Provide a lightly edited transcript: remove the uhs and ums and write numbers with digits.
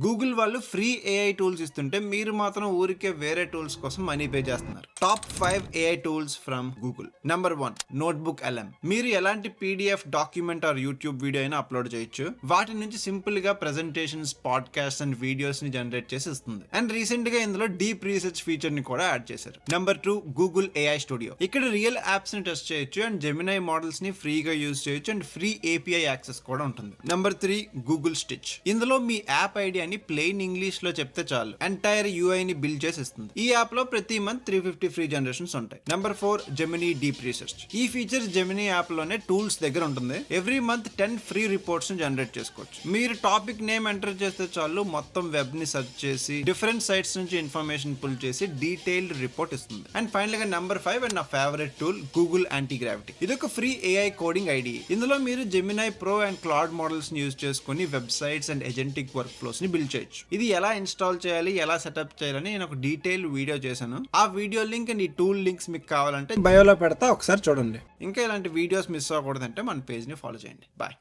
Google వాళ్ళు free AI tools ఇస్తుంటే మీరు మాత్రం ఊరికే వేరే టూల్స్ కోసం మనీ పే చేస్తున్నారు. Top 5 AI tools from Google. Number 1 notebook LM. మీరు ఎలాంటి PDF document are YouTube video అయినా అప్లోడ్ చేయొచ్చు. వాటి నుంచి సింపుల్ గా ప్రెజెంటేషన్స్, పాడ్కాస్ట్ అండ్ వీడియోస్ ని జనరేట్ చేసి ఇస్తుంది. అండ్ రీసెంట్ గా ఇందులో డీప్ రీసెర్చ్ ఫీచర్ ని కూడా యాడ్ చేశారు. Number 2 Google AI studio. ఇక్కడ రియల్ యాప్స్ ని టెస్ట్ చేయొచ్చు అండ్ జెమినై మోడల్స్ ని ఫ్రీగా యూజ్ చేయొచ్చు అండ్ ఫ్రీ API యాక్సెస్ కూడా ఉంటుంది. Number 3 Google stitch. ఇందులో మీ యాప్ ఐడియాని ప్లెయిన్ ఇంగ్లీష్ లో చెప్తే చాలు ఎంటైర్ UI ని బిల్డ్ చేసి ఇస్తుంది. ఈ యాప్ లో ప్రతి మంత్ 350 ఫ్రీ జనరేషన్స్ ఉంటాయి. Number 4 Gemini deep research. ఈ ఫీచర్ జెమినీ యాప్ లోనే టూల్స్ దగ్గర ఉంటుంది. ఎవ్రీ మంత్ 10 ఫ్రీ రిపోర్ట్స్ ని జనరేట్ చేసుకోవచ్చు. మీరు టాపిక్ నేమ్ ఎంటర్ చేస్తే చాలు మొత్తం వెబ్ ని సెర్చ్ చేసి డిఫరెంట్ సైట్స్ నుంచి ఇన్ఫర్మేషన్ పుల్ చేసి డీటెయిల్డ్ రిపోర్ట్ ఇస్తుంది. అండ్ ఫైనల్ గా నెంబర్ 5 అండ్ నా favourite tool Google anti gravity. ఇది ఒక ఫ్రీ AI కోడింగ్ ఐడి. ఇందులో మీరు Gemini pro and cloud models ని యూజ్ చేసుకుని websites and agentic work flows ని బిల్డ్ చేయొచ్చు. ఇది ఎలా ఇన్స్టాల్ చేయాలి, ఎలా సెటప్ చేయాలని నేను ఒక డీటెయిల్ వీడియో చేశాను. ఆ వీడియో లింక్ అండ్ ఈ టూల్ లింక్స్ మీకు కావాలంటే బయోలో పెడతా, ఒకసారి చూడండి. ఇంకా ఇలాంటి వీడియోస్ మిస్ అవ్వకూడదంటే మన పేజ్ ని ఫాలో చేయండి. బాయ్.